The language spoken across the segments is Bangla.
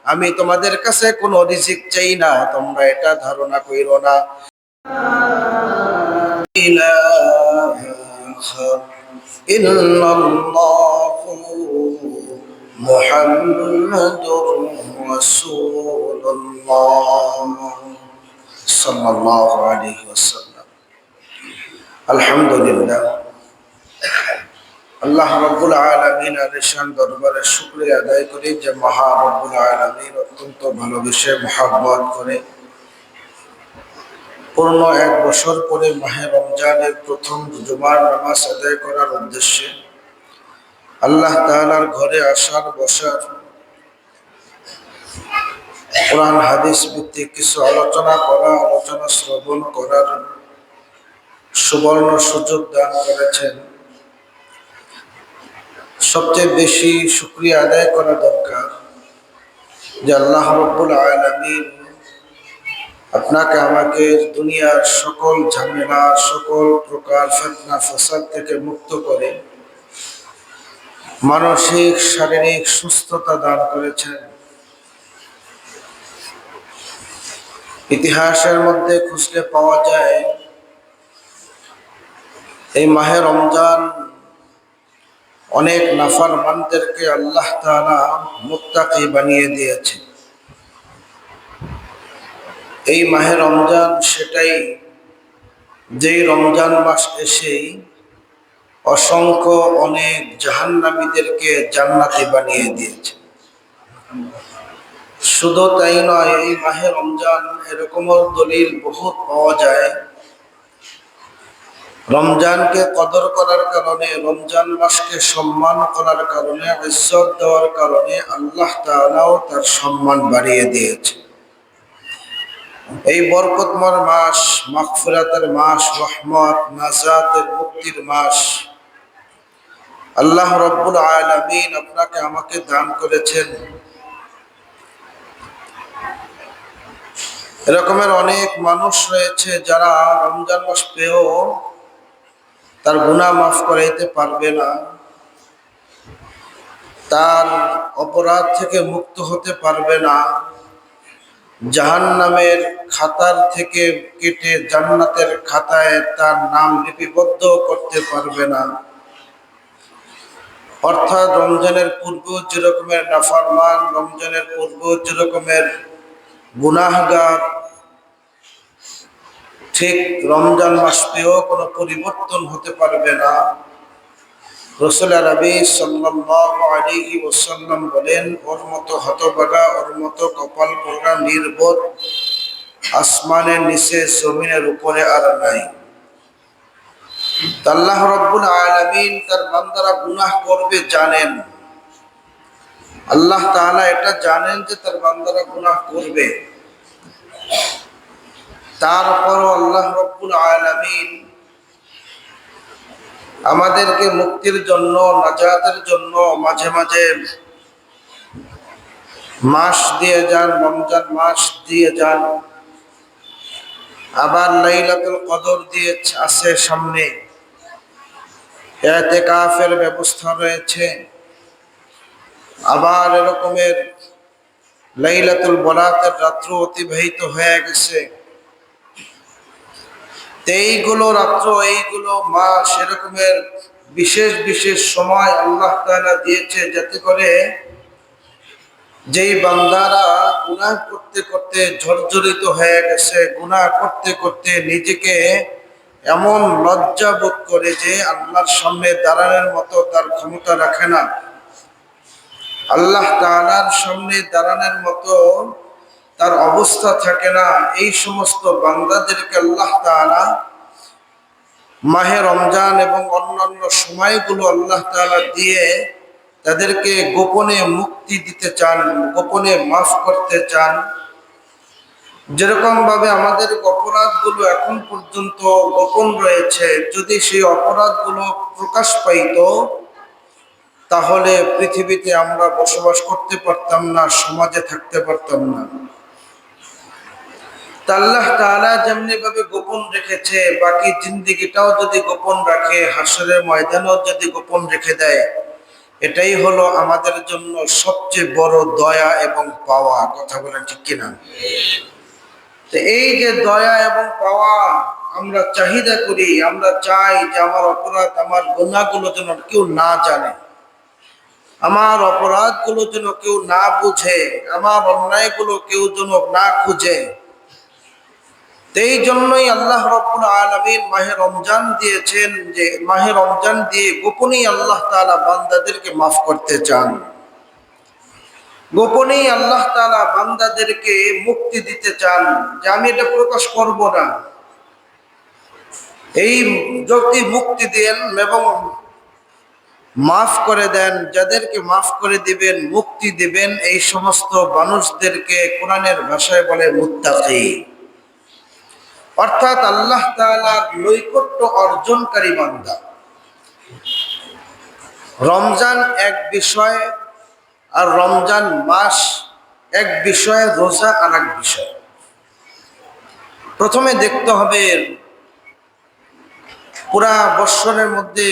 আমি তোমাদের কাছে কোনো রিজিক চাই না, তোমরা এটা ধারণা কইরো না। মুহাম্মাদুর রাসূলুল্লাহ সাল্লাল্লাহু আলাইহি ওয়াসাল্লাম। আলহামদুলিল্লাহ, আল্লাহ রাব্বুল আলামিনের শান দরবারে শুকরিয়া আদায় করি যে মহা রব্বুল আলামিন অত্যন্ত ভালোবেসে মহব্বত করে পূর্ণ এক বছর পরে মাহে রমজানের প্রথম জুমার নামাজ আদায় করার উদ্দেশ্যে আল্লাহ তাআলার ঘরে আসার বসার, কোরআন হাদিস ভিত্তিক কিছু আলোচনা করা, আলোচনা শ্রবণ করার সুবর্ণ সুযোগ দান করেছেন। সবচেয়ে বেশি শুকরিয়া আদায় করা দরকার যে আল্লাহ রাব্বুল আলামিন আপনাকে আমাকে দুনিয়ার সকল ঝামেলা, সকল প্রকার ফিতনা ফাসাদ থেকে মুক্ত করে মানসিক শারীরিক সুস্থতা দান করেছেন। ইতিহাসের মধ্যে খুঁজলে পাওয়া যায় এই মাহে রমজান অনেক নাফরমানদেরকে আল্লাহ তাআলা মুত্তাকি বানিয়ে দিয়েছে। এই মাহে রমজান সেটাই, যেই রমজান মাস এসেই অসংখ্য অনেক জাহান্নামীদেরকে জান্নাতি বানিয়ে দিয়েছে। শুধু তাই নয়, এই মাহে রমজান এরকমও দলিল বহুত পাওয়া যায়, রমজানকে কদর করার কারণে, রমজান মাসকে সম্মান করার কারণে, ইজ্জত দেওয়ার কারণে আল্লাহ তাআলাও তার সম্মান বাড়িয়ে দিয়েছে। এই বরকতময় মাস, মাগফিরাতের মাস, রহমত, নাজাতের, মুক্তির মাস আল্লাহ রাব্বুল আলামিন আপনাকে আমাকে দান করেছেন। এরকমের অনেক মানুষ রয়েছে যারা রমজান মাস পেয়েও তার গুনাহ মাফ করাইতে পারবে না, তার অপরাধ থেকে মুক্ত হতে পারবে না, জাহান্নামের খাতার থেকে কেটে জান্নাতের খাতায় তার নাম লিপিবদ্ধ করতে পারবে না। অর্থাৎ রমজানের পূর্ব যেরকমের নাফরমান, রমজানের পূর্ব যেরকমের গুনাহগার, ঠিক রমজান মাস পেয়েও কোনো পরিবর্তন হতে পারবে না। রাসূল আরবি সাল্লাল্লাহু আলাইহি ওয়াসাল্লাম বলেন, ওর মতো হতভাগা, ওর মতো কপাল পোড়া নির্বোধ আসমানের নিচে জমিনের উপরে আর নাই। আল্লাহ রাব্বুল আলামিন তার বান্দারা গুনাহ করবে জানেন, আল্লাহ তাআলা এটা জানেন যে তার বান্দারা গুনাহ করবে, তারপরও আল্লাহ রাব্বুল আলামিন আমাদেরকে মুক্তির জন্য, নাজাতের জন্য মাঝে মাঝে মাস দিয়ে যান, রমজান মাস দিয়ে যান, আবার লাইলাতুল কদর দিয়ে আছে সামনে, ইতিকাফের ব্যবস্থা রয়েছে, আবার এরকমের লাইলাতুল বরাতের রাত্র অতিবাহিত হয়ে গেছে। এইগুলো রাত্র, এইগুলো মাস, এরকমের বিশেষ বিশেষ সময় আল্লাহ তাআলা দিয়েছে যাতে করে যেই বান্দারা গুনাহ করতে করতে জর্জরিত হয়ে গেছে, গুনাহ করতে করতে নিজেকে এমন লজ্জা বোধ করে যে আল্লাহর সামনে দাঁড়ানোর মতো তার ক্ষমতা রাখে না, আল্লাহ তাআলার সামনে দাঁড়ানোর মতো তার অবস্থা থাকে না, এই সমস্ত বান্দাদেরকে আল্লাহ তাআলা মাহে রমজান এবং অন্যান্য সময়গুলো আল্লাহ তাআলা দিয়ে তাদেরকে গোপনে মুক্তি দিতে চান, গোপনে মাফ করতে চান। যেরকম ভাবে আমাদের অপরাধগুলো এখন পর্যন্ত গোপন রয়েছে, যদি সেই অপরাধগুলো প্রকাশ পাইত তাহলে পৃথিবীতে আমরা বসবাস করতে পারতাম না, সমাজে থাকতে পারতাম না। আল্লাহ তাআলা যেমনি ভাবে গোপন রেখেছে, বাকি জিন্দেগিটাও যদি গোপন রাখে, হাসরের ময়দানেও যদি গোপন রেখে দেয়, এটাই হলো আমাদের জন্য সবচেয়ে বড় দয়া এবং পাওয়া। কথা বলেন ঠিক কিনা? তো এই যে দয়া এবং পাওয়া আমরা চাহিদা করি, আমরা চাই যে আমার অপরাধ, আমার গুনাহগুলো যেন কেউ না জানে, আমার অপরাধগুলো যেন কেউ না বুঝে, আমার অন্যায়গুলো কেউ যেন না খুঁজে। এই জন্যই আল্লাহ রাব্বুল আলামিন মাহে রমজান দিয়েছেন, যে মাহে রমজান দিয়ে গোপনেই আল্লাহ তাআলা বান্দাদেরকে মাফ করতে চান, গোপনেই আল্লাহ তাআলা বান্দাদেরকে মুক্তি দিতে চান, যে আমি এটা প্রকাশ করব না। এই যদি মুক্তি দেন এবং মাফ করে দেন, যাদেরকে মাফ করে দিবেন, মুক্তি দিবেন, এই সমস্ত মানুষদেরকে কোরআনের ভাষায় বলে মুত্তাকি, অর্থাৎ আল্লাহ তাআলার নৈকট্য অর্জনকারী বান্দা। রমজান এক বিষয়, আর রমজান মাস এক বিষয়, রোজা আর এক বিষয়। প্রথমে দেখতে হবে পুরা বৎসরের মধ্যে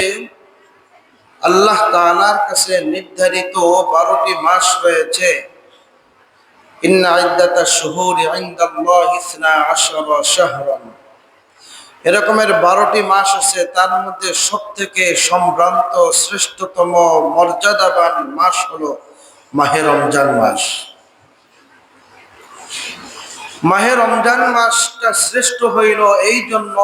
আল্লাহ তাআলার কাছে নির্ধারিত 12টি মাস রয়েছে। ইন্না ইদ্দাতাশ শুহুরি ইনদাল্লাহি 12 শাহরান, এরকমের 12টি মাস আছে। তার মধ্যে সবথেকে সম্ভ্রান্ত, শ্রেষ্ঠতম, মর্যাদাবান মাস হলো মাহে রমজান মাস। মাহে রমজান মাসটা শ্রেষ্ঠ হইল এই জন্য,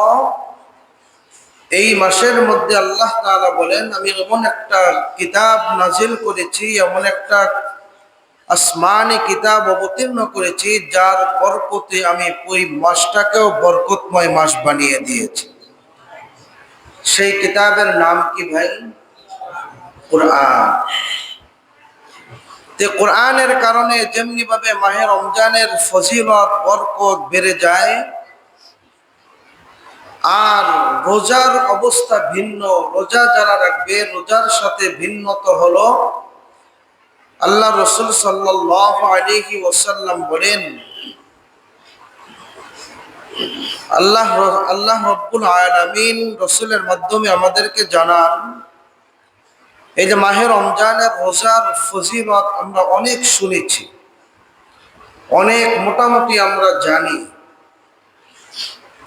এই মাসের মধ্যে আল্লাহ তাআলা বলেন, আমি এমন একটা কিতাব নাজিল করেছি, এমন একটা আসমানি কিতাব অবতীর্ণ করেছি, যার বরকতে আমি ওই মাসটাকেও বরকতময় মাস বানিয়ে দিয়েছি। সেই কিতাবের নাম কি ভাই? কোরআন। তে কোরআনের কারণে যেমনি ভাবে মাহে রমজানের ফজিলত, বরকত বেড়ে যায়, আর রোজার অবস্থা ভিন্ন। রোজা যারা রাখবে, রোজার সাথে ভিন্নত হলো, আল্লাহ রাসূল সাল্লাল্লাহু আলাইহি ওয়াসাল্লাম বলেন, আল্লাহ রাব্বুল আলামিন রাসূলের মাধ্যমে আমাদেরকে জানান, এই যে মাহে রমজানের রোজার ফজিলত আমরা অনেক শুনেছি, অনেক মোটামুটি আমরা জানি,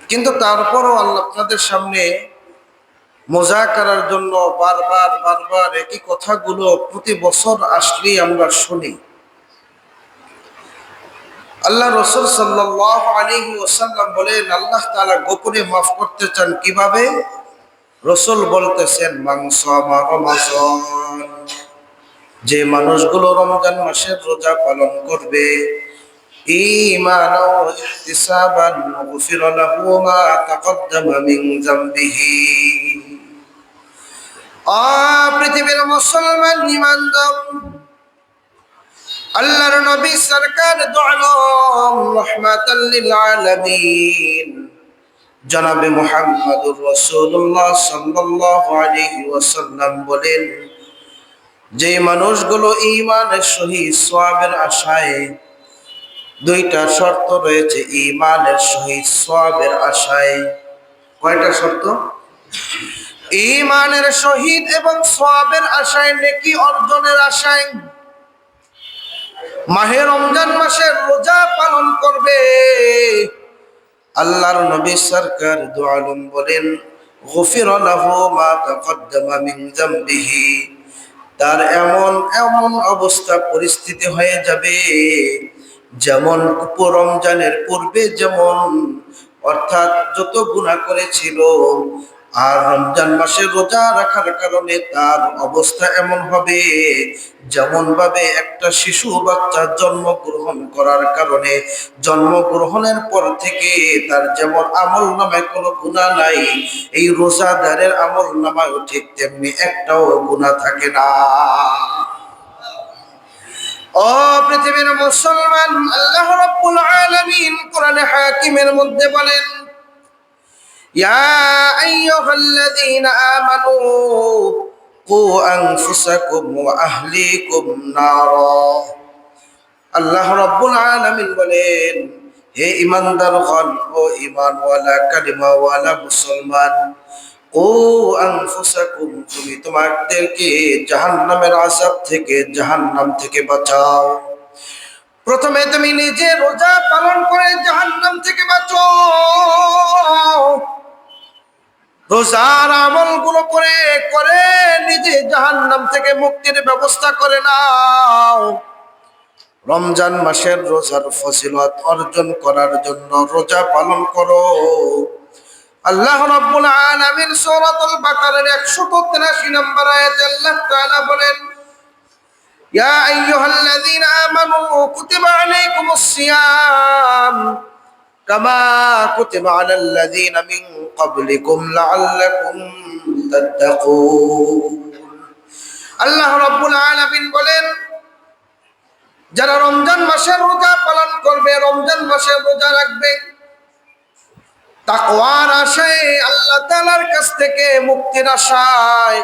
কিন্তু তারপরও আল্লাহ আপনাদের সামনে মুযাকারার জন্য বারবার বারবার একই কথাগুলো প্রতি বছর আসলেই আমরা শুনি। আল্লাহ রাসূল সাল্লাল্লাহু আলাইহি ওয়াসাল্লাম বলেন, আল্লাহ তাআলা গোপনে মাফ করতে চান কিভাবে? রাসূল বলতেছেন, মান সামা রমাযান, যে মানুষগুলো রমজান মাসের রোজা পালন করবে, ঈমানাও ওয়া ইহতিসাবান গুফিরা লাহু মা তাকদ্দামা মিন যামবিহি। পৃথিবীর মুসলমান ঈমানদার, আল্লাহর নবী সরকার দু আলম রাহমাতাল লিল আলামিন জনাবে মুহাম্মদুর রাসূলুল্লাহ সাল্লাল্লাহু আলাইহি ওয়াসাল্লাম বলেন, যে মানুষগুলো ঈমানের সহিত সওয়াবের আশায়, দুইটা শর্ত রয়েছে ঈমানের সহিত সওয়াবের আশায়। কয়টা শর্ত? ঈমানের সহিত এবং সওয়াবের আশায়, নেকি অর্জনের আশায় মাহে রমজান মাসের রোজা পালন করবে। আল্লাহর নবী সরকার দু আলম বলেন, গুফিরা লাহু মা তাকদ্দামা মিন যামবিহি, তার এমন এমন অবস্থা পরিস্থিতি হয়ে যাবে, যেমন রমজানের পূর্বে যেমন, অর্থাৎ যত গুনাহ করেছিল, আর রমজান মাসে রোজা রাখার কারণে তার অবস্থা এমন হবে, যেমন ভাবে একটা শিশু বাচ্চা জন্মগ্রহণ করার কারণে, জন্মগ্রহণের পর থেকে তার যেমন আমল নামায় কোনো গুনাহ নাই, এই রোজাদারের আমল নামায়ও ঠিক তেমনি একটাও গুনাহ থাকে না। ও পৃথিবীর মুসলমান, আল্লাহ রাব্বুল আলামিন কোরআনে হাকিমের মধ্যে বলেন, ইয়া আইয়ুহাল্লাযীনা আমানু কু আনফুসাকুম ওয়া আহলিকুম নারা। আল্লাহ রাব্বুল আলামিন বলেন, হে ঈমানদারগণ, ও ঈমানওয়ালা কালিমাওয়ালা মুসলমান, ও আনফুসাকুম, তুমি তোমাদেরকে জাহান্নামের আযাব থেকে, জাহান্নাম থেকে বাঁচাও। প্রথমে তুমি নিজে রোজা পালন করে জাহান্নাম থেকে বাঁচো, রোজার আমলগুলো করে করে নিজে জাহান্নাম থেকে মুক্তির ব্যবস্থা করে নাও। রমজান মাসের রোজার ফজিলত অর্জন করার জন্য রোজা পালন করো। আল্লাহ রাব্বুল আলামিন সূরাতুল বাকারার 183 নম্বর আয়াতে আল্লাহ তাআলা বলেন, ইয়া আইয়ুহাল্লাযীনা আমানু কুতিবা আলাইকুমুস সিয়াম কামা কুতিবা আলাল্লাযীনা মিন ক্বাবলিকুম লাআল্লাকুম তাত্তাকুন। আল্লাহ রাব্বুল আলামিন বলেন, যারা রমজান মাসের রোজা পালন করবে, রমজান মাসের রোজা রাখবে, তাকওয়ার আশায়, আল্লাহ তাআলার কাছ থেকে মুক্তির আশায়,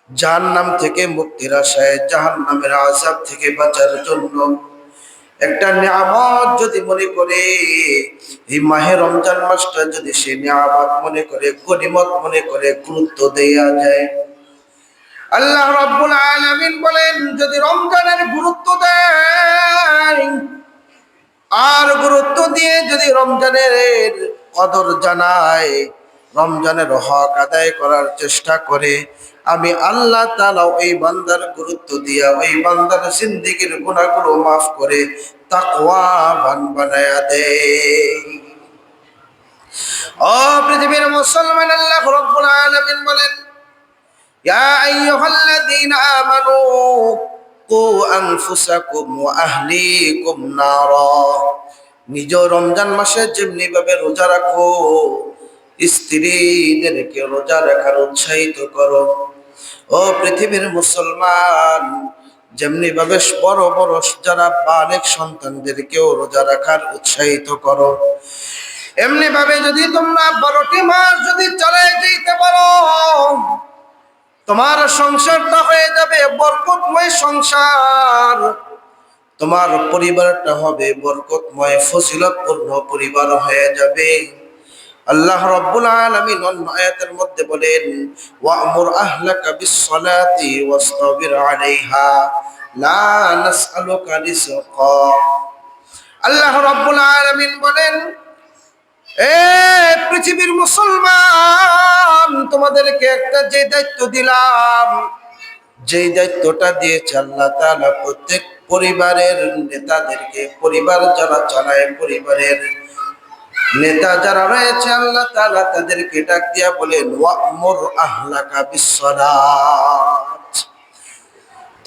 জাহান্নাম থেকে মুক্তির আশায়, জাহান্নামের আযাব থেকে বাঁচার জন্য একটা নিয়ামত যদি মনে করে, এই মাহে রমজান মাসটা যদি সে নিয়ামত মনে করে, গনিমত মনে করে গুরুত্ব দেয়া যায়, আল্লাহ রাব্বুল আলামিন বলেন, যদি রমজানের গুরুত্ব দেয় আর গুরুত্ব দিয়ে যদি রমজানের কদর জানায়, রমজানের হক আদায় করার চেষ্টা করে, আমি আল্লাহ তাআলা ওই বান্দার গুরুত্ব দিয়া ওই বান্দার জিন্দেগীর গুনাহগুলো মাফ করে তাকওয়াবান বানায়া দেয়। ও পৃথিবীর মুসলমান, আল্লাহ রাব্বুল আলামিন বলেন, ইয়া আইয়ুহাল্লাযীনা আমানু কু আনফুসাকুম ওয়া আহলিকুম নারা। নিজ রমজান মাসে যেমনি ভাবে রোজা রাখো, স্ত্রীদেরকে রোজা রাখার উৎসাহিত করো। ও পৃথিবীর মুসলমান, যেমনি ভাবে বড় বড় যারা বালেক সন্তানদেরকেও রোজা রাখার উৎসাহিত করো, এমনি ভাবে যদি তোমরা 12টি মাস যদি চালিয়ে যেতে পারো, তোমার সংসারটা হয়ে যাবে বরকতময় সংসার, তোমার পরিবারটা হবে বরকতময় ফজিলতপূর্ণ পরিবার হয়ে যাবে। আল্লাহ রাব্বুল আলামিন অন্য আয়াতের মধ্যে বলেন, ওয়া'মুর আহলাকা বিস-সালাতি ওয়াসতাবির আলাইহা লা নাসআলুকা রিজকা। আল্লাহ রাব্বুল আলামিন বলেন, এ পৃথিবীর মুসলমান, তোমাদেরকে একটা যে দায়িত্ব দিলাম, যেই দায়িত্বটা দিয়েছে আল্লাহ তাআলা প্রত্যেক পরিবারের নেতাদেরকে, পরিবার যারা চালায়, পরিবারের নেতা যারা রয়েছে, আল্লাহ তাআলা তাদেরকে ডাক দিয়া বলেন, ওয়া'মুর আহলাকা বিস-সালাত।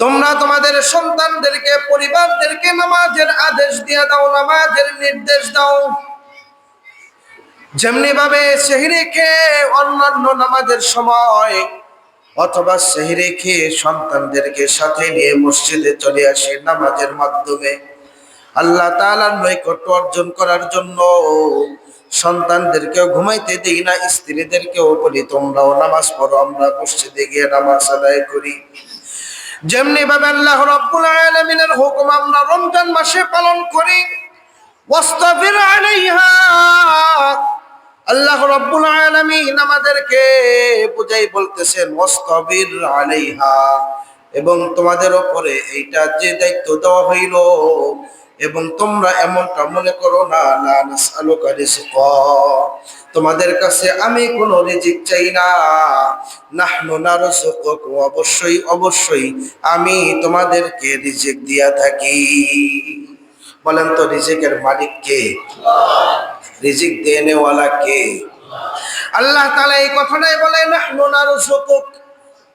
তোমরা তোমাদের সন্তানদেরকে, পরিবারদেরকে নামাজের আদেশ দিয়া দাও, নামাজের নির্দেশ দাও। যেমনি ভাবে সেহরি খেয়ে অন্যান্য নামাজের সময় অথবা সেহরি খেয়ে সন্তানদেরকে সাথে নিয়ে মসজিদে চলে আসে নামাজের মাধ্যমে আল্লাহ তাআলার নৈকট্য অর্জন করার জন্য, সন্তানদেরকেও ঘুমাইতে দিই না, স্ত্রীদেরকেও বলি তোমরাও নামাজ পড়ো, আমরা মসজিদে গিয়ে নামাজ আদায় করি। যেমনি ভাবে আল্লাহ রাব্বুল আলামিনের হুকুম আমরা রমজান মাসে পালন করি, ওয়াসতাবির আলাইহা। আল্লাহ রাব্বুল আলামিন আমাদেরকে বুঝাই বলতেছেন, ওয়াসতাবির আলাইহা, এবং তোমাদের উপরে এইটা যে দায়িত্ব দেওয়া হইল, এবং তোমরা এমনটা মনে করো না, লা নাসআলুকা রিজকা, তোমাদের কাছে আমি কোনো রিজিক চাই না, নাহনু নারযুকুক, অবশ্যই অবশ্যই আমি তোমাদেরকে রিজিক দিয়া থাকি। বলেন তো রিজিকের মালিক কে? রিজিক দেনেওয়ালা কে? আল্লাহ তাআলা এই কথাটাই বলে, নাহনু নারযুকুক,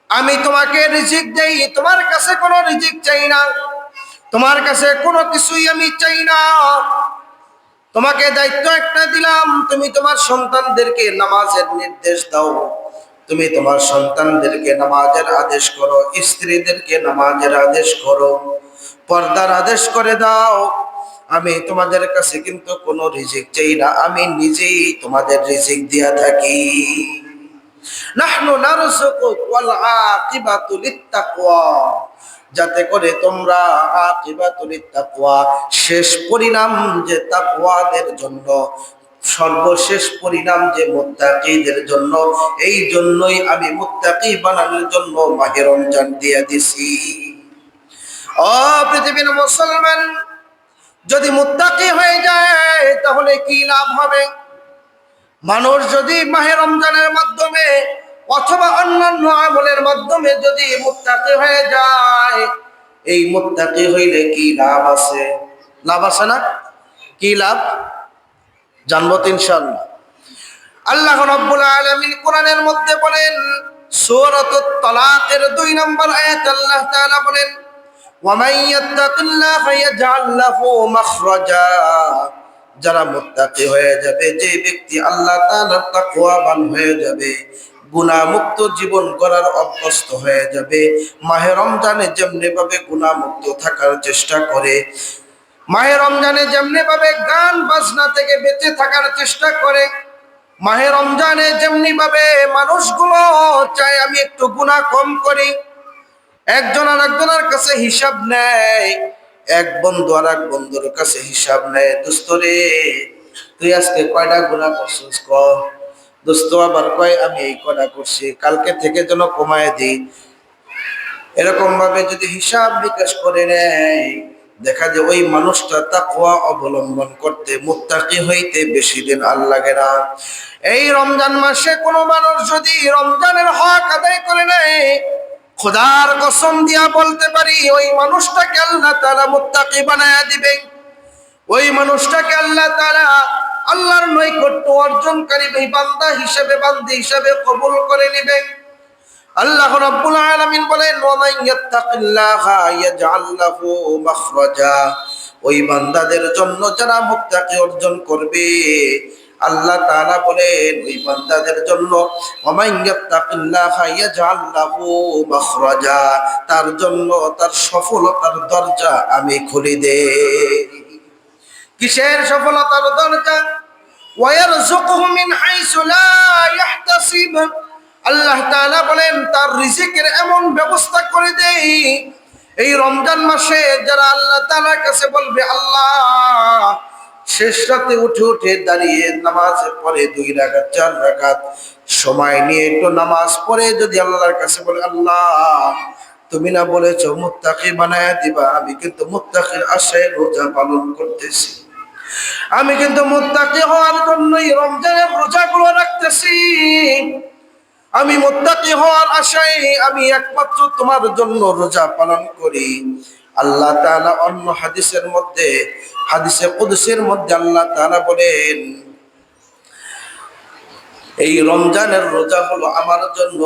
আমি তোমাকে রিজিক দেই, তোমার কাছে কোনো রিজিক চাই না, তোমার কাছে কোনো কিছুই আমি চাই না। তোমাকে দায়িত্ব একটা দিলাম, তুমি তোমার সন্তানদেরকে নামাজের নির্দেশ দাও, তুমি তোমার সন্তানদেরকে নামাজের আদেশ করো, স্ত্রীদেরকে নামাজের আদেশ করো, পর্দার আদেশ করে দাও। আমি তোমাদের কাছে কিন্তু কোনো রিজিক চাই না, আমি নিজেই তোমাদের রিজিক দিয়া থাকি। নাহনু নারযুকুক ওয়াল আকিবাতু লিত-তাকওয়া, যাতে করে তোমরা আকিবাতু লিত-তাকওয়া, শেষ পরিণাম যে তাকওয়াদের জন্য, সর্বশেষ পরিণাম যে মুত্তাকিদের জন্য, এই জন্যই আমি মুত্তাকি বানানোর জন্য মাহে রমজান দিয়ে দিছি। ও পৃথিবীর মুসলমান, যদি মুত্তাকি হয়ে যায় তাহলে কি লাভ হবে? মানুষ যদি মাহে রমজানের মাধ্যমে অথবা অন্যান্য আমলের মাধ্যমে যদি মুত্তাকি হয়ে যায়, এই মুত্তাকি হইলে কি লাভ আছে? লাভ আছে না? কি লাভ জানবো তো ইনশাআল্লাহ। আল্লাহ রাব্বুল আলামিন কোরআনের মধ্যে বলেন, সূরাতুত তালাকের 2 নম্বর আয়াত আল্লাহ তাআলা বলেন, ওয়া মান ইয়াত্তাকিল্লাহা ইয়াজআল লাহু মাখরাজা। যারা মুত্তাকি হয়ে যাবে, যে ব্যক্তি আল্লাহ তাআলার তাকওয়াবান হয়ে যাবে, গুনাহ মুক্ত জীবন করার অভ্যস্ত হয়ে যাবে, মাহে রমজানে যেমনি ভাবে গুনাহ মুক্ত থাকার চেষ্টা করে, মাহে রমজানে যেমনি ভাবে গান বাজনা থেকে বেঁচে থাকার চেষ্টা করে, মাহে রমজানে যেমনি ভাবে মানুষগুলো চায় আমি একটু গুনাহ কম করি, একজন আর একজনের কাছে হিসাব নেয়, এক বন্ধু আর এক বন্ধুর কাছে হিসাব নেয়, দোস্ত রে তুই আজকে কয়টা গুনাহ করছিস ক। দোস্ত আবার কয় আমি এই কয়টা করছি, কালকে থেকে যেন কমায় দিই। এরকম ভাবে যদি হিসাব বিকাশ করে নেয়, দেখা যায় ওই মানুষটা তাকওয়া অবলম্বন করতে, মুত্তাকি হইতে বেশি দিন আর লাগে না। এই রমজান মাসে কোনো মানুষ যদি রমজানের হক আদায় করে নেয়, খোদার কসম দিয়া বলতে পারি ওই মানুষটাকে আল্লাহ তাআলা মুত্তাকি বানায়া দিবেন। ওই মানুষটাকে আল্লাহ তাআলা আল্লাহর নৈকট্য অর্জনকারী বান্দা হিসেবে, বান্দী হিসেবে কবুল করে নেবেন। আল্লাহ রাব্বুল আলামিন বলেন, ওয়া মান ইয়াত্তাকিল্লাহা ইয়াজআল লাহু মাখরাজা। ওই বান্দাদের জন্য যারা মুত্তাকি অর্জন করবে, আল্লাহ তাআলা বলেন ওই বান্দাদের জন্য ওয়া মান ইয়াত্তাকিল্লাহা ইয়াজআল লাহু মাখরাজা, তার জন্য তার সফলতার দরজা আমি খুলে দেই। কিসের সফলতার দরজা? ওয়া ইয়ারযুকুহু মিন হাইসু লা ইয়াহতাসিব। আল্লাহ তাআলা বলেন তার রিজিকের এমন ব্যবস্থা করে দেই, এই রমজান মাসে যারা আল্লাহ তাআলার কাছে বলবে আল্লাহ, শেষ রাতে উঠে উঠে দাঁড়িয়ে নামাজ পড়ে 2 রাকাত 4 রাকাত সময় নিয়ে একটু নামাজ পড়ে যদি আল্লাহর কাছে বলে আল্লাহ তুমি না বলেছো মুত্তাকি বানায়া দিবা, আমি কিন্তু মুত্তাকির আশায় রোজা পালন করতেছি, আমি কিন্তু মুত্তাকি হওয়ার জন্যই রমজানের রোজাগুলো রাখতেছি, আমি মুত্তাকি হওয়ার আশায় আমি একমাত্র তোমার জন্য রোজা পালন করি। আল্লাহ তাআলা অন্য হাদিসের মধ্যে, হাদিসে কুদসির মধ্যে আল্লাহ তাআলা বলেন এই রমজানের রোজা হলো আমার জন্য,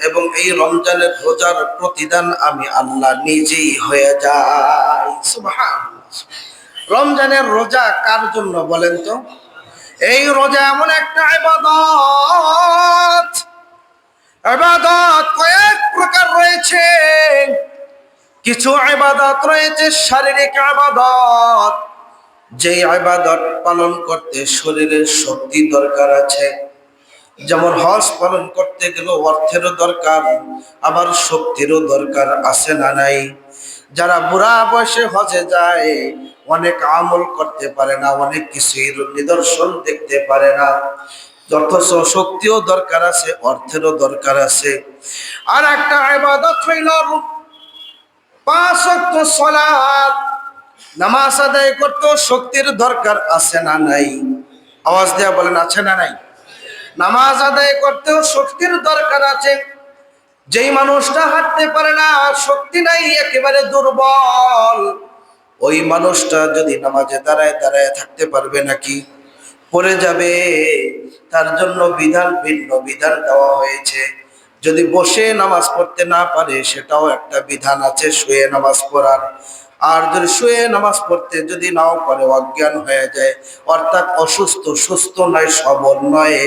এবং এই রমজানের রোজার প্রতিদান আমি আল্লাহ নিজেই হয়ে যাই। সুবহানাল্লাহ। রমজানের রোজা কার জন্য বলেন তো? এই রোজা এমন একটা ইবাদত, ইবাদত কয়েক প্রকার রয়েছে। কিছু ইবাদত রয়েছে শারীরিক ইবাদত, যে ইবাদত পালন করতে শরীরের শক্তি দরকার আছে। যেমন হজ পালন করতে গেলে অর্থেরও দরকার, আবার শক্তিরও দরকার আছে না নাই? যারা বুড়া বয়সে হজে যায় অনেক আমল করতে পারে না, অনেক কিছুর নিদর্শন দেখতে পারে না, অথচ শক্তিও দরকার আছে, অর্থেরও দরকার আছে। আর একটা ইবাদত হইল 5 ওয়াক্ত সালাত, নামাজ আদায় করতে শক্তির দরকার আছে না নাই? আওয়াজ দেয়া বলেন আছে না নাই? নামাজ আদায় করতেও শক্তির দরকার আছে। যেই মানুষটা হাঁটতে পারে না, শক্তি নাই, একেবারে দুর্বল, ওই মানুষটা যদি নামাজে দাঁড়ায় দাঁড়ায় থাকতে পারবে নাকি? পড়ে যাবে। তার জন্য বিধান, ভিন্ন বিধান দেওয়া হয়েছে। যদি বসে নামাজ পড়তে না পারে সেটাও একটা বিধান আছে, শুয়ে নামাজ পড়ার। আর যদি শুয়ে নামাজ পড়তে যদি নাও পারে, অজ্ঞান হয়ে যায়, অর্থাৎ অসুস্থ, সুস্থ নয়, সবল নয়,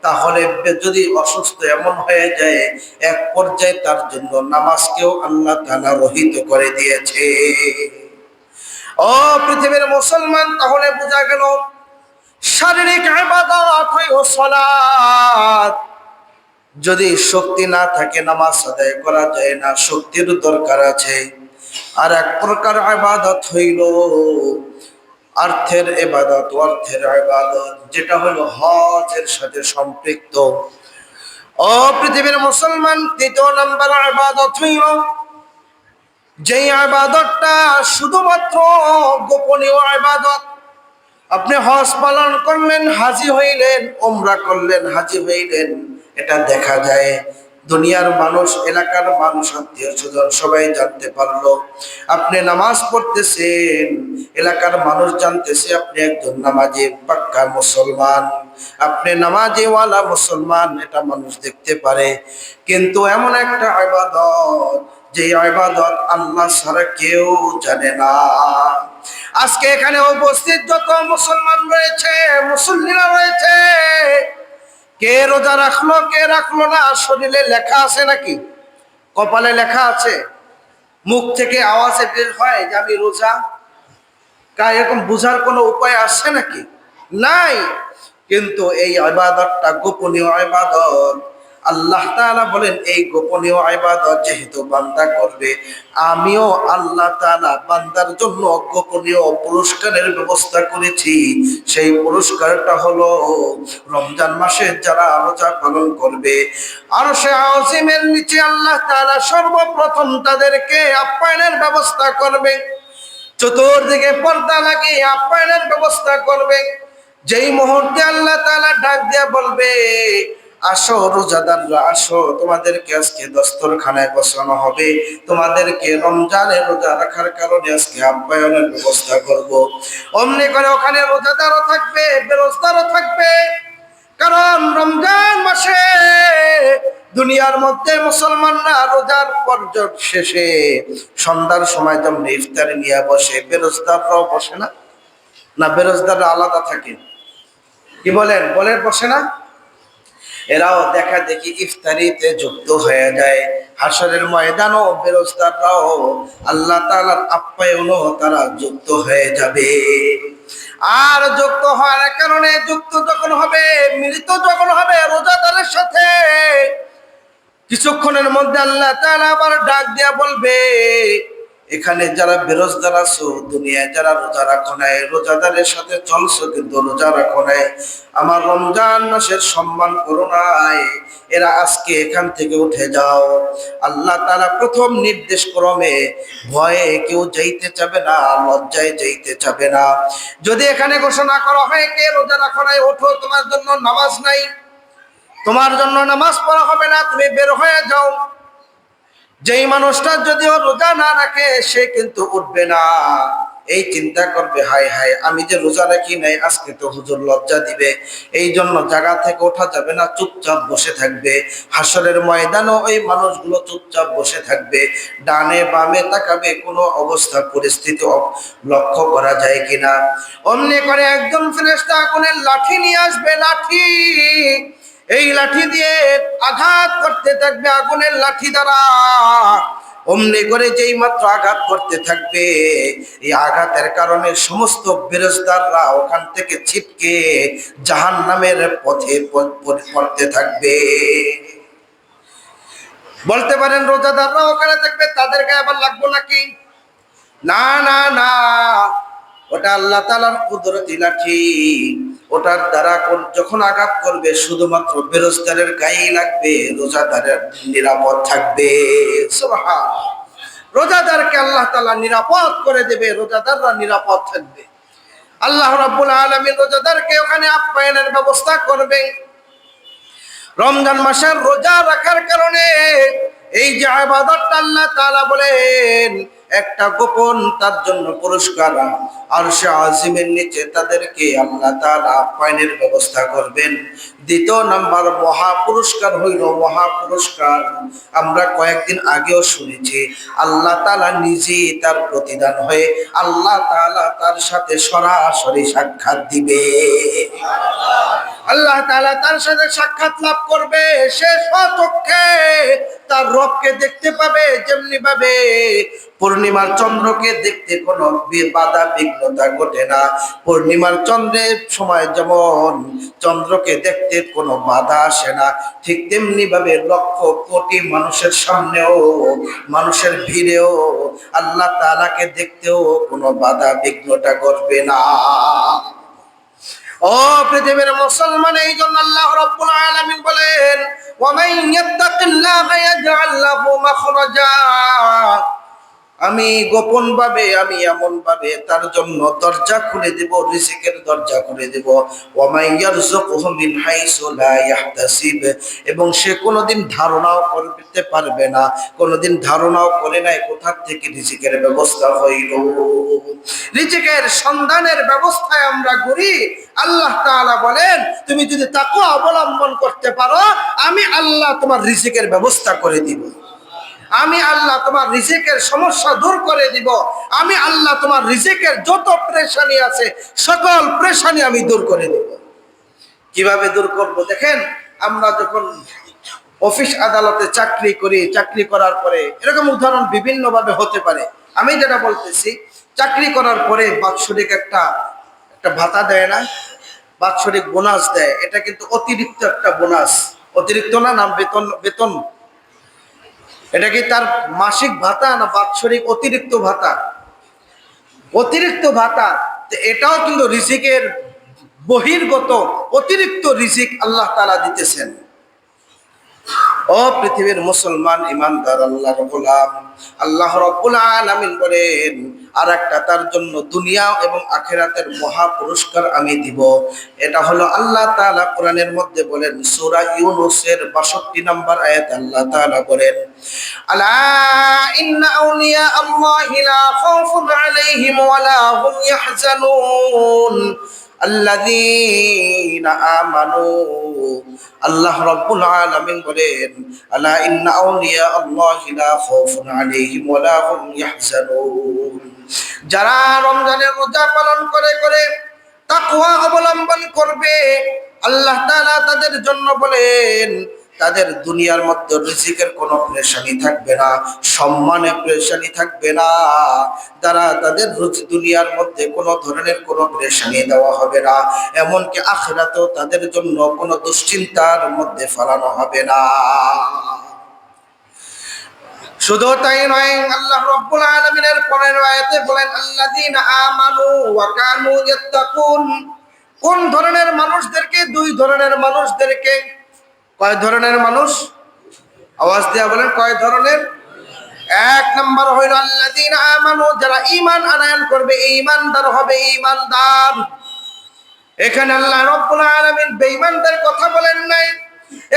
তাহলে যদি অসুস্থ এমন হয়ে যায় এক পর্যায়ে তার জন্য নামাজকেও আল্লাহ তাআলা রহিত করে দিয়েছে। ও পৃথিবীর মুসলমান, তাহলে বোঝা গেল শারীরিক ইবাদত হয় সালাত, যদি শক্তি না থাকে নামাজ আদায় করা যায় না, শক্তির দরকার আছে। আর এক প্রকার ইবাদত হইল অর্থের ইবাদত, অর্থের ইবাদত যেটা হলো হজের সাথে সম্পৃক্ত। ও পৃথিবীর মুসলমান, দ্বিতীয় নাম্বার ইবাদত হইল যেই ইবাদতটা শুধুমাত্র গোপনীয় ইবাদত। আপনি হজ পালন করলেন, হাজি হইলেন, উমরা করলেন, হাজি হইলেন, এটা দেখা যায়, দুনিয়ার মানুষ, এলাকার মানুষ, আত্মীয় স্বজন সবাই জানতে পারলো। আপনি নামাজ পড়তেছেন, এলাকার মানুষ জানতেছে আপনি একজন নামাজি পাক্কা মুসলমান, আপনি নামাজি ওয়ালা মুসলমান, এটা মানুষ দেখতে পারে। কিন্তু এমন একটা ইবাদত, যে ইবাদত আল্লাহ ছাড়া কেউ জানে না। আজকে এখানে উপস্থিত যত মুসলমান রয়েছে, মুসল্লিরা রয়েছে, কে রোজা রাখলো কে রাখলো না শরীরে লেখা আছে নাকি? কপালে লেখা আছে? মুখ থেকে আওয়াজে বের হয় যে আমি রোজা? এরকম বুঝার কোনো উপায় আছে নাকি? নাই। কিন্তু এই ইবাদতটা গোপনীয় ইবাদত। আল্লাহ তাআলা বলেন এই গোপনীয় ইবাদত যেহেতু বান্দা করবে, আমিও আল্লাহ তাআলা বান্দার জন্য গোপনীয় পুরস্কারের ব্যবস্থা করেছি। সেই পুরস্কারটা হলো রমজান মাসে যারা রোজা পালন করবে, আরশে আজিমের নিচে আল্লাহ তাআলা সর্বপ্রথম তাদেরকে আপ্যায়নের ব্যবস্থা করবে, চতুর্দিকে পর্দা লাগিয়ে আপ্যায়নের ব্যবস্থা করবে। যেই মুহূর্তে আল্লাহ তাআলা ডাক দিয়ে বলবে আসো রোজাদাররা আসো, তোমাদেরকে আজকে দস্তরখানায় বসানো হবে, তোমাদেরকে রমজানের রোজা রাখার কারণে আজকে আপ্যায়নের ব্যবস্থা করব। অমনি করে ওখানে রোজাদারও থাকবে, বেরোজদারও থাকবে। কারণ রমজান মাসে দুনিয়ার মধ্যে মুসলমানরা রোজার পর্যট শেষে সন্ধ্যার সময় যেমন ইফতারি নিয়ে বসে, বেরোজদাররাও বসে না? না, বেরোজদাররা আলাদা থাকে? কি বলেন, বসে না? এরাও দেখা দেখি ইফতারিতে যুক্ত হয়ে যায়। হাসরের ময়দানও বেরোজদাররাও আল্লাহ তাআলার আপ্যায়নও তারা যুক্ত হয়ে যাবে। আর যুক্ত হওয়ার কারণে, যুক্ত যখন হবে, মিলিত যখন হবে রোজাদারের সাথে, কিছুক্ষণের মধ্যে আল্লাহ তাআলা আবার ডাক দিয়া বলবে এখানে যারা বেরোজদার আছো, দুনিয়ায় যারা রোজা রাখো নাই, রোজাদারের সাথে চলছো কিন্তু রোজা রাখো নাই, আমার রমজান মাসের সম্মান করো নাই, এরা আজকে এখান থেকে উঠে যাও। আল্লাহ তাআলা প্রথম নির্দেশ ক্রমে ভয়ে কেউ যাইতে চাবে না, লজ্জায় যাইতে চাবে না। যদি এখানে ঘোষণা করা হয় কে রোজা রাখো নাই, ওঠো, তোমার জন্য নামাজ নাই, তোমার জন্য নামাজ পড়া হবে না, তুমি বের হয়ে যাও। যেই মানুষটা যদিও রোজা না রাখে সে কিন্তু উঠবে না, এই চিন্তা করবে হায় হায় আমি যে রোজা রাখি নাই, আজকে তো হুজুর লজ্জা দিবে, এই জন্য জায়গা থেকে ওঠা যাবে না, চুপচাপ বসে থাকবে। হাসরের ময়দানও ওই মানুষগুলো চুপচাপ বসে থাকবে, ডানে বামে তাকাবে, কোনো অবস্থা পরিস্থিতি লক্ষ্য করা যায় কিনা। অমনি করে একজন ফেরেশতা আগুনের লাঠি নিয়ে আসবে, লাঠি, এই লাঠি দিয়ে আঘাত করতে থাকবে আগুনের লাঠি দ্বারা। অমনি করে যেই মাত্র আঘাত করতে থাকবে, এই আঘাতের কারণে সমস্ত বেরোজদাররা ওখান থেকে ছিটকে জাহান্নামের পথে পড়তে থাকবে। বলতে পারেন রোজাদাররা ওখানে থাকবে, তাদেরকে আবার লাগবো নাকি? না না না, ওটা আল্লাহ তাআলার কুদরতি লাঠি, ওটার দ্বারা যখন আঘাত করবে শুধুমাত্র বেরোজগারের গায়েই লাগবে, রোজাদারের নিরাপদ থাকবে। সুবহানাল্লাহ, রোজাদারকে আল্লাহ তাআলা নিরাপদ করে দেবে, রোজাদাররা নিরাপদ থাকবে। আল্লাহ রাব্বুল আলামিন রোজাদারকে ওখানে আপ্যায়নের ব্যবস্থা করবে। রমজান মাসের রোজা রাখার কারণে এই যে ইবাদতটা আল্লাহ তাআলা বলেন একটা গোপন তার জন্য পুরস্কার, আরশে আজিমের নিচে তাদেরকে আল্লাহ তাআলা আপ্যায়নের ব্যবস্থা করবেন। দ্বিতীয় নাম্বার মহা পুরস্কার হইল, মহা পুরস্কার আমরা কয়েকদিন আগেও শুনেছি, আল্লাহ তাআলা নিজেই তার প্রতিদান হয়ে আল্লাহ তাআলা তার সাথে সরাসরি সাক্ষাৎ দিবে। আল্লাহ তাআলা তার সাথে সাক্ষাৎ লাভ করবে, সে স্বচক্ষে তার রবকে দেখতে পাবে। যেমনি ভাবে পূর্ণিমার চন্দ্রকে দেখতে কোনো বাধা বিঘ্নতা ঘটে না, পূর্ণিমার চন্দ্রের সময় যেমন চন্দ্রকে দেখতে কোনো বাধা আসে না, ঠিক তেমনি ভাবে লক্ষ কোটি মানুষের সামনেও, মানুষের ভিড়েও আল্লাহ তাআলাকে দেখতেও কোনো বাধা বিঘ্নতা ঘটবে না। ও পৃথিবীর মুসলমান, এই জন্য আল্লাহ রাব্বুল আলামিন বলেন, ওয়া মান ইয়াত্তাকিল্লাহা ইয়াজআল লাহু মাখরাজা। আমি গোপন ভাবে, আমি এমন ভাবে তার জন্য দরজা খুলে দেব, রিজিকের দরজা খুলে দেব। ওয়া মান ইয়ারযুকুহু মিন হাইসু লা ইয়াহতাসিব, এবং সে কোনোদিন ধারণাও করতে পারবে না, কোনোদিন ধারণাও করে নাই কোথা থেকে রিজিকের ব্যবস্থা হইল। রিজিকের সন্ধানের ব্যবস্থায় আমরা ঘুরি। আল্লাহ তাআলা বলেন, তুমি যদি তাকওয়া অবলম্বন করতে পারো, আমি আল্লাহ তোমার রিজিকের ব্যবস্থা করে দিব। আমি আল্লাহ তোমার রিজিকের সমস্যা দূর করে দিব। আমি আল্লাহ তোমার রিজিকের যত পেরেশানি আছে সকল পেরেশানি আমি দূর করে দিব। কিভাবে দূর করব? দেখেন, আমরা যখন অফিস আদালতে চাকরি করি, চাকরি করার পরে এরকম উদাহরণ বিভিন্ন ভাবে হতে পারে। আমি যেটা বলতেছি, চাকরি করার পরে বাৎসরিক একটা ভাতা দেয় না, বাৎসরিক বোনাস দেয়। এটা কিন্তু অতিরিক্ত একটা বোনাস। অতিরিক্ত না, নাম বেতন, বেতন। এটা কি তার মাসিক ভাতা না বাৎসরিক অতিরিক্ত ভাতা? অতিরিক্ত ভাতা। এটাও কিন্তু রিজিকের বহির্গত অতিরিক্ত রিজিক আল্লাহ তাআলা দিতেছেন। ও পৃথিবীর মুসলমান ইমানদার আল্লাহর গোলাম, আল্লাহ রাব্বুল আলামিন বলেন, আর একটা তার জন্য দুনিয়া এবং আখিরাতের মহা পুরস্কার আমি দিব। এটা হলো আল্লাহ তাআলা কোরআনের মধ্যে বলেন, সূরা ইউনূসের 62 নম্বর আয়াত আল্লাহ তাআলা বলেন, আলা ইন্না আউলিয়া আল্লাহি লা খাউফুন আলাইহিম ওয়া লা হুম ইয়াহজানুন আল্লাযীনা আমানু। আল্লাহ রাব্বুল আলামিন বলেন, আলা ইন্না আউলিয়া আল্লাহি লা খাউফুন আলাইহিম ওয়া লা হুম ইয়াহজানুন। যারা রমজানের রোজা পালন করে করে তাকওয়া অবলম্বন করবে, আল্লাহ তাআলা তাদের জন্য বলেন, তাদের দুনিয়ার মধ্যে রিজিকের কোনো পেরেশানি থাকবে না, সম্মানে পেরেশানি থাকবে না। তারা তাদের দুনিয়ার মধ্যে কোনো ধরনের কোনো পেরেশানি দেওয়া হবে না, এমনকি আখিরাতেও তাদের জন্য কোনো দুশ্চিন্তার মধ্যে ফেলানো হবে না। শুধু তাই নয়, আল্লাহ রাব্বুল আলামিনের পরের আয়াতে বলেন, আল্লাযীনা আমানু ওয়া কানু ইয়াত্তাকুন। কোন ধরনের মানুষদেরকে? দুই ধরনের মানুষদেরকে। কয় ধরনের মানুষ? আওয়াজ দিয়া বলেন, কয় ধরনের? এক নাম্বার হইল আল্লাযীনা আমানু, যারা ঈমান আনয়ন করবে, ঈমানদার হবে, ঈমানদার। এখানে আল্লাহ রাব্বুল আলামিন বেঈমানদের কথা বলেন নাই,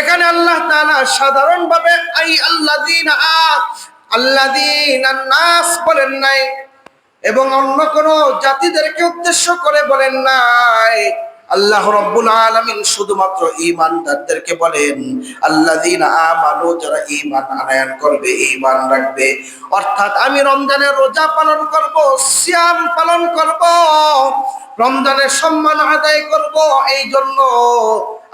এখানে আল্লাহ তাআলা সাধারণভাবে আল্লাযীনা নাস বলেন নাই, এবং অন্য কোন জাতিদেরকে উদ্দেশ্য করে বলেন নাই। আল্লাহ রাব্বুল আলামিন শুধুমাত্র ঈমানদারদেরকে বলেন, আল্লাযীনা আমানু, যারা ঈমান আনয়ন করবে, ঈমান রাখবে। অর্থাৎ আমি রমজানের রোজা পালন করব, সিয়াম পালন করব, রমজানের সম্মান আদায় করব, এই জন্য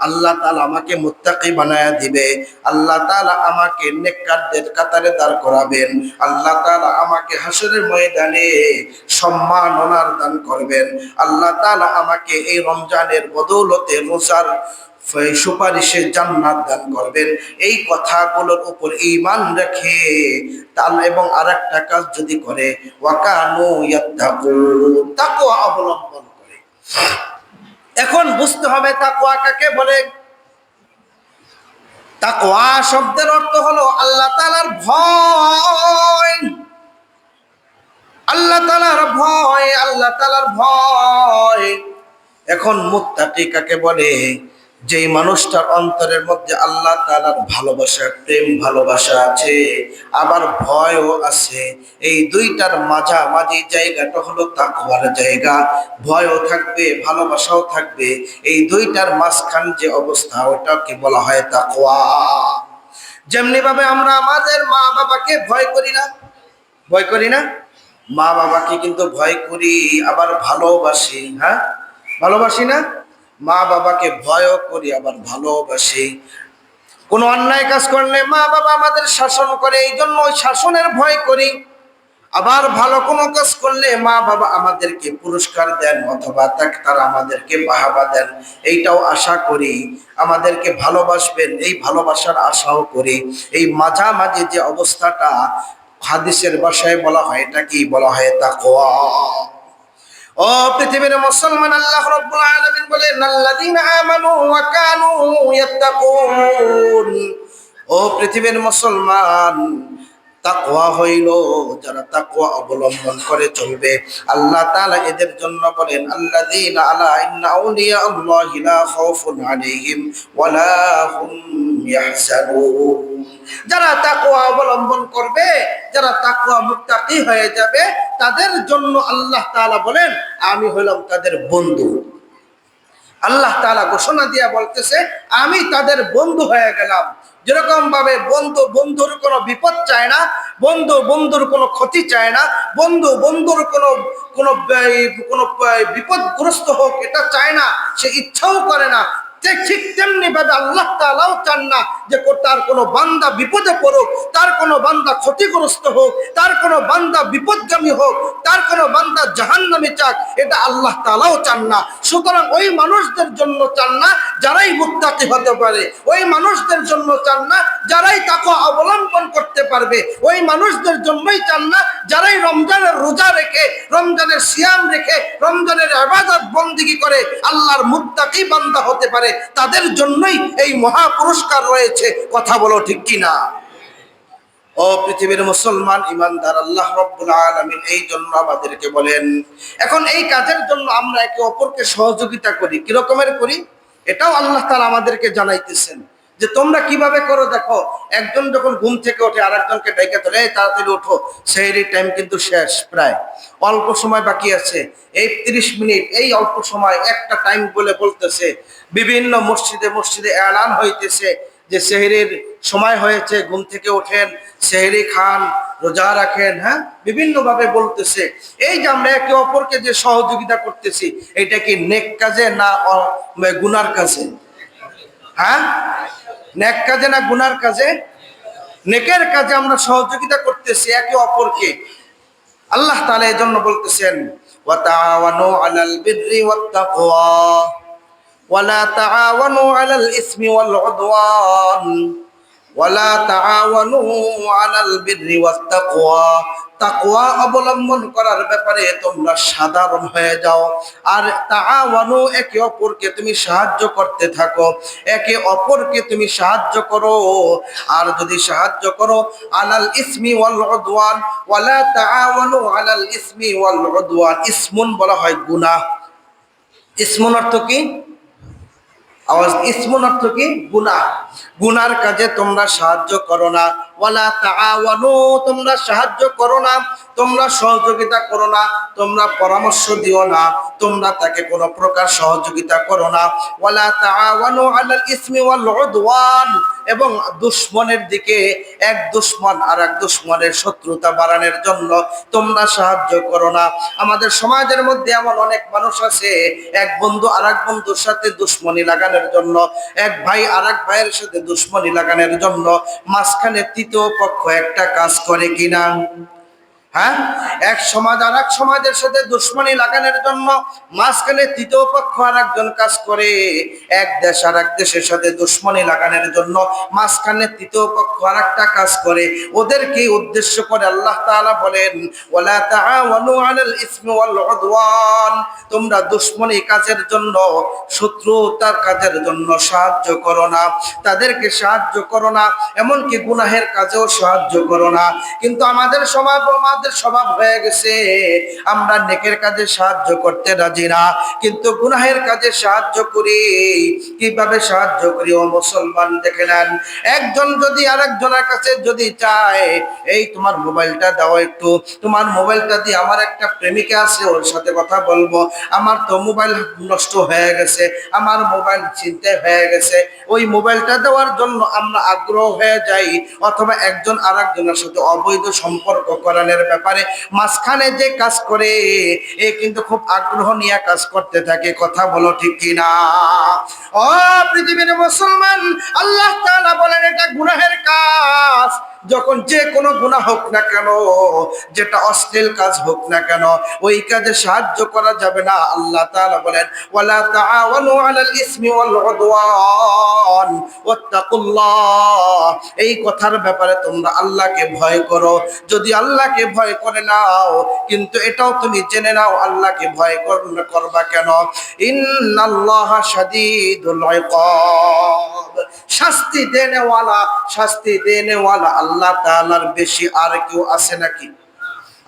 আল্লাহ তাআলা আমাকে মুত্তাকি বানায়া দিবে। আল্লাহ তাআলা আমাকে নেককারদের কাতারে দাঁড় করাবেন। আল্লাহ তাআলা আমাকে হাসরের ময়দানে সম্মাননার দান করবেন। আল্লাহ তাআলা আমাকে এই রমজানের বদৌলতে রোজার সুপারিশে জান্নাত দান করবেন। এই কথাগুলোর উপর ঈমান রেখে এবং আরেকটা কাজ যদি করে, ওয়া কানু ইয়াত্তাকুন, তাকওয়া অবলম্বন করে। এখন বুঝতে হবে তাকওয়া কাকে বলে। তাকওয়া শব্দের অর্থ হলো আল্লাহ তাআলার ভয়। আল্লাহ তাআলার ভয়, আল্লাহ তাআলার ভয়। এখন মুত্তাকি কাকে বলে? যেই মানুষটার অন্তরের মধ্যে আল্লাহ তাআলার ভালোবাসা, প্রেম ভালোবাসা আছে, আবার ভয়ও আছে। এই দুইটার মাঝামাঝি জায়গাটা হলো তাকওয়ার জায়গা। ভয়ও থাকবে, ভালোবাসাও থাকবে, এই দুইটার মাঝখান যে অবস্থা, ওটাকে বলা হয় তাকওয়া। যেমনি ভাবে আমরা আমাদের মা বাবাকে ভয় করি না, ভয় করি না, মা বাবাকে কিন্তু ভয় করি, আবার ভালোবাসি। হ্যাঁ, ভালোবাসি না? মা বাবাকে ভয়ও করি আবার ভালোবাসি। কোনো অন্যায় কাজ করলে মা বাবা আমাদের শাসন করে, এই জন্য ওই শাসনের ভয় করি। আবার ভালো কোনো কাজ করলে মা বাবা আমাদেরকে পুরস্কার দেন অথবা তারা আমাদেরকে বাহাবা দেন, এইটাও আশা করি। আমাদেরকে ভালোবাসবেন এই ভালোবাসার আশাও করি। এই মাঝামাঝি যে অবস্থাটা হাদিসের ভাষায় বলা হয়, এটা কি বলা হয়? তাকওয়া। ও পৃথিবীর মুসলমান, আল্লাহ রাব্বুল আলামিন বলেন আল্লাযীনা আমানু ওয়া কানু ইয়াত্তাকুন। ও পৃথিবীর মুসলমান, তাকওয়া হইল যারা তাকওয়া অবলম্বন করে চলবে। আল্লাহ তাআলা এদের জন্য বলেন আল্লাযীনা আলা ইন্না আউলিয়া আল্লাহি লা খাউফুন আলাইহিম ওয়া লা হুম ইয়াহজানুন। যারা তাকওয়া অবলম্বন করবে, যারা তাকওয়া মুত্তাকি হয়ে যাবে, তাদের জন্য আল্লাহ তাআলা বলেন আমি হইলাম তাদের বন্ধু। আল্লাহ তাআলা ঘোষণা দিয়া বলতেছে আমি তাদের বন্ধু হয়ে গেলাম। যেরকম ভাবে বন্ধু বন্ধুর কোনো বিপদ চায় না, বন্ধু বন্ধুর কোনো ক্ষতি চায় না, বন্ধু বন্ধুর কোনো কোনো কোনো বিপদগ্রস্ত হোক এটা চায় না, সে ইচ্ছাও করে না। ঠিক তেমনি ভাবে আল্লাহ তাআলাও চান না যে তার কোনো বান্দা বিপদে পড়ুক, তার কোনো বান্দা ক্ষতিগ্রস্ত হোক, তার কোনো বান্দা বিপদগামী হোক, তার কোনো বান্দা জাহান্নামে যাক, এটা আল্লাহ তাআলাও চান না। সুতরাং ওই মানুষদের জন্য চান না যারাই মুত্তাকি হতে পারে, ওই মানুষদের জন্য চান না যারাই তাকওয়া অবলম্বন করতে পারবে, ওই মানুষদের জন্যই চান না যারাই রমজানের রোজা রেখে, রমজানের সিয়াম রেখে, রমজানের ইবাদত বন্দেগী করে আল্লাহর মুত্তাকি বান্দা হতে পারে, তাদের জন্যই এই মহা পুরস্কার রয়েছে। কথা বলো ঠিক কিনা? ও পৃথিবীর মুসলমান ইমানদার, আল্লাহ রাব্বুল আলামিন এই জন্য আমাদেরকে বলেন, এখন এই কাজের জন্য আমরা একে অপরকে সহযোগিতা করি। কি রকমের করি এটাও আল্লাহ তাআলা আমাদেরকে জানাইতেছেন যে তোমরা কিভাবে করো। দেখো, একজন যখন ঘুম থেকে ওঠে আরেকজনকে ডেকে তোলে, এই তাড়াতাড়ি ওঠো, সেহরির টাইম কিন্তু শেষ, প্রায় অল্প সময় বাকি আছে, এই 30 মিনিট, এই অল্প সময় একটা টাইম বলে বলতেছে। বিভিন্ন মসজিদে মসজিদে এলান হইতেছে যে সেহরির সময় হয়েছে, ঘুম থেকে ওঠেন, সেহরি খান, রোজা রাখেন। হ্যাঁ, বিভিন্ন ভাবে বলতেছে। এই যে আমরা একে অপরকে যে সহযোগিতা করতেছি, এটা কি নেক কাজে না গুনার কাজে? হ্যাঁ, নেক কাজে না গুনার কাজে? নেকের কাজে আমরা সহযোগিতা করতেছি একে অপরকে। আল্লাহ তাআলা এই জন্য বলতেছেন ওয়া তাআওয়ানু আলাল বিররি ওয়াত তাকওয়া ওয়া লা তাআওয়ানু আলাল ইসমি ওয়াল উদওয়ান ওয়ালা তাআওয়ানু আলাল বিররি ওয়াত তাকওয়া। তাকওয়া অবলম্বন করার ব্যাপারে তোমরা সাধারণ হয়ে যাও, আর তাআওয়ানু একে অপরকে তুমি সাহায্য করতে থাকো, একে অপরকে তুমি সাহায্য করো। আর যদি সাহায্য করো আলাল ইসমি ওয়াল উদওয়ান, ওয়ালা তাআওয়ানু আলাল ইসমি ওয়াল উদওয়ান। ইসমুন বলা হয় গুনাহ। ইসমুন অর্থ কি? আওয়াজ, ইসমুন অর্থ কি? গুনাহ। গুনার কাজে তোমরা সাহায্য করো না। ওয়ালা তাআওয়ানু, তোমরা সাহায্য করো না, তোমরা সহযোগিতা করো না, তোমরা পরামর্শ দিও না, তোমরা তাকে কোনো প্রকার সহযোগিতা করো না। ওয়ালা তাআওয়ানু আলাল ইসমি ওয়াল উদওয়ান, এবং দুশমনের দিকে এক দুশমন আর এক দুশমনের শত্রুতা বাড়ানোর জন্য তোমরা সাহায্য করো না। আমাদের সমাজের মধ্যে এমন অনেক মানুষ আছে, এক বন্ধু আর এক বন্ধুর সাথে দুশমনি লাগানোর জন্য, এক ভাই আর এক ভাইয়ের সাথে দুশমনি লাগানোর জন্য মাঝখানে তৃতীয় পক্ষ একটা কাজ করে কিনা? হ্যাঁ, এক সমাজ আর এক সমাজের সাথে দুশ্মনী লাগানোর জন্য মাঝখানে তৃতীয় পক্ষ আর একজন কাজ করে। এক দেশ আর এক দেশের সাথে দুশ্মনী লাগানোর জন্য মাঝখানে তৃতীয় পক্ষ আর একটা কাজ করে। ওদেরকে উদ্দেশ্য করে আল্লাহ তাআলা বলেন ওয়ালা তাআওয়ানু আলাল ইসমি ওয়াল উদওয়ান, তোমরা দুশ্মনী কাজের জন্য, শত্রুতার কাজের জন্য সাহায্য করো না, তাদেরকে সাহায্য করো না, এমনকি গুনাহের কাজেও সাহায্য করো না। কিন্তু আমাদের স্বভাব হয়ে গেছে, আমরা নেকের কাজে সাহায্য করতে রাজি না, কিন্তু গুনাহের কাজে সাহায্য করি। কিভাবে সাহায্য করি? ও মুসলমান, দেখে নেন, একজন যদি আরেকজনের কাছে যদি চায় এই তোমার মোবাইলটা দাও একটু, তোমার মোবাইলটা দিয়ে আমার একটা প্রেমিকা আছে ওর সাথে কথা বলবো, আমার তো মোবাইল নষ্ট হয়ে গেছে, আমার মোবাইল ছিনতাই হয়ে গেছে, ওই মোবাইলটা দেওয়ার জন্য আমরা আগ্রহ হয়ে যাই, অথবা একজন আরেকজনের সাথে অবৈধ সম্পর্ক করানোর ব্যাপারে মাঝখানে যে কাজ করে এ কিন্তু খুব আগ্রহ নিয়ে কাজ করতে থাকে। কথা বলো ঠিক কিনা? ও পৃথিবীর মুসলমান, আল্লাহ তাআলা বলেন এটা গুনাহের কাজ। যখন যে কোনো গুনাহ হোক না কেন, যেটা অশ্লীল কাজ হোক না কেন, ওই কাজে সাহায্য করা যাবে না। আল্লাহ তাআলা বলেন ওয়ালা তাআওয়ানু আলাল ইসমি ওয়াল উদওয়ান ওয়াত্তাকুল্লাহ। এই কথার ব্যাপারে তোমরা আল্লাহকে ভয় করো। যদি আল্লাহকে ভয় করে নাও, কিন্তু এটাও তুমি জেনে নাও আল্লাহকে ভয় করবা কেন? ইন্নাল্লাহা শাদীদুল ইকাব। শাস্তি দেনেওয়ালা আল্লাহ তাআলার বেশি আর কেউ আছে নাকি?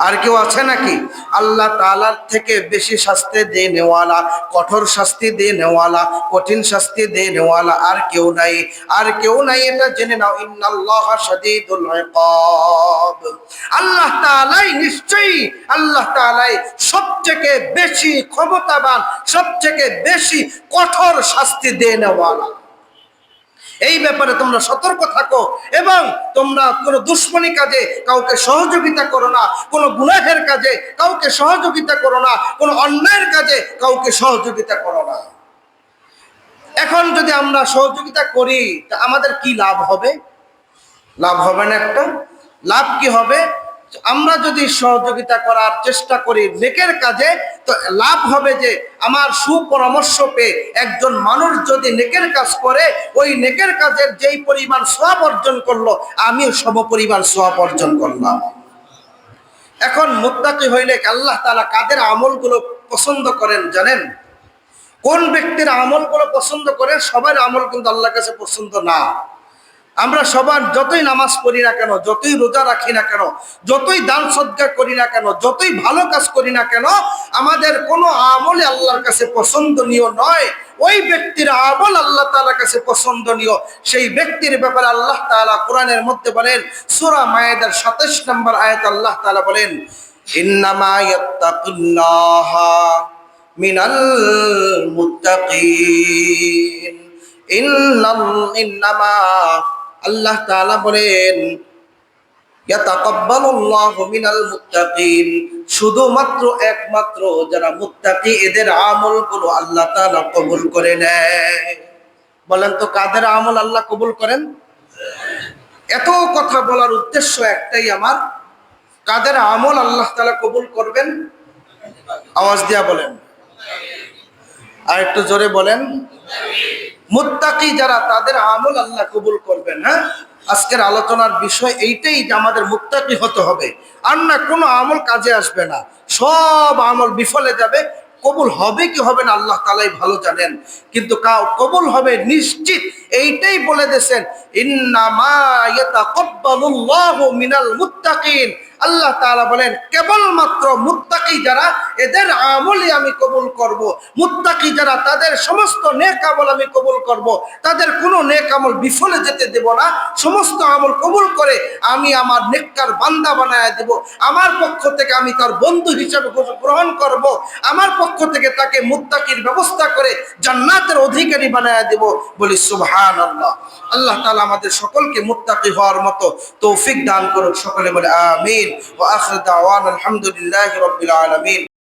আর কেউ আছে নাকি? আল্লাহ তাআলার থেকে বেশি শাস্তি দেনেওয়ালা, কঠোর শাস্তি দেনেওয়ালা, কঠিন শাস্তি দেনেওয়ালা আর কেউ নাই, আর কেউ নাই। এটা জেনে নাও, ইন্নাল্লাহা শাদীদুল ইকাব। আল্লাহ তাআলাই নিশ্চয়ই, আল্লাহ তাআলাই সবথেকে বেশি ক্ষমতাবান, সবথেকে বেশি কঠোর শাস্তি দেনেওয়ালা। এই ব্যাপারে তোমরা সতর্ক থাকো এবং তোমরা কোনো দুশ্মনী কাজে কাউকে সহযোগিতা করো না, কোনো গুনাহের কাজে কাউকে সহযোগিতা করো না, কোনো অন্যায়ের কাজে কাউকে সহযোগিতা করো না। এখন যদি আমরা সহযোগিতা করি তা আমাদের কি লাভ হবে? লাভ হবে না একটা? লাভ কি হবে? আমরা যদি সহযোগিতা করার চেষ্টা করি নেকের কাজে, তো লাভ হবে যে আমার সুপরামর্শ পেয়ে একজন মানুষ যদি নেকের কাজ করে, ওই নেকের কাজের যেই পরিমাণ সওয়াব অর্জন করলো, আমিও সমপরিমাণ সওয়াব অর্জন করলাম। এখন মুত্তাকি হইলে আল্লাহ তাআলা কাদের আমলগুলো পছন্দ করেন জানেন? কোন ব্যক্তির আমলগুলো পছন্দ করেন? সবার আমল কিন্তু আল্লাহর কাছে পছন্দ না। আমরা সবার যতই নামাজ পড়ি না কেন, যতই রোজা রাখি না কেন, যতই দান সদকা করি না কেন, যতই ভালো কাজ করি না কেন, আমাদের কোনো আমলে আল্লাহর কাছে পছন্দনীয় নয়। ওই ব্যক্তির আমল আল্লাহ তাআলার কাছে পছন্দনীয়। সেই ব্যক্তির ব্যাপারে আল্লাহ তাআলা কোরআনের মধ্যে বলেন, সূরা মায়েদার 27 নম্বর আয়াত আল্লাহ তাআলা বলেন, ইন্নামা ইয়াত্তাকুল্লাহা মিনাল মুত্তাকিন। ইন্নামা, আল্লাহ তাআলা বলেন ইয়াতাকাব্বালুল্লাহু মিনাল মুত্তাকিন, শুধুমাত্র একমাত্র যারা মুত্তাকি এদের আমলগুলো আল্লাহ তাআলা কবুল করে নেয়। বলেন তো কাদের আমল আল্লাহ কবুল করেন? এত কথা বলার উদ্দেশ্য একটাই আমার, কাদের আমল আল্লাহ তাআলা কবুল করবেন? আওয়াজ দিয়া বলেন, আর একটু জোরে বলেন। মুত্তাকি যারা, তাদের আমল আল্লাহ কবুল করবেন। হ্যাঁ, আজকের আলোচনার বিষয় এইটাই যে আমাদের মুত্তাকি হতে হবে, আর না কোনো আমল কাজে আসবে না, সব আমল বিফলে যাবে। কবুল হবে কি হবে না আল্লাহ তাআলাই ভালো জানেন, কিন্তু কবুল হবে নিশ্চিত। এইটাই বলে দিয়েছেন, ইন্নামা ইয়াতাকাব্বালুল্লাহু মিনাল মুত্তাকিন। আল্লাহ তাআলা বলেন কেবলমাত্র মুত্তাকি যারা, এদের আমলই আমি কবুল করব। মুত্তাকি যারা, তাদের সমস্ত নেক আমল আমি কবুল করব। তাদের কোনো নেক আমল বিফলে যেতে দেব না। সমস্ত আমল কবুল করে আমি আমার নেককার বান্দা বানায় দেব। আমার পক্ষ থেকে আমি তার বন্ধু হিসেবে গ্রহণ করব। আমার পক্ষ থেকে তাকে মুত্তাকির ব্যবস্থা করে জান্নাতের অধিকারী বানায় দেব। বলি সুবহানাল্লাহ। আল্লাহ তাআলা আমাদের সকলকে মুত্তাকি হওয়ার মতো তৌফিক দান করুক। সকলে বলে আমিন। ওয়া আখিরু দাওয়ানা আলহামদুলিল্লাহি রাব্বিল আলামিন।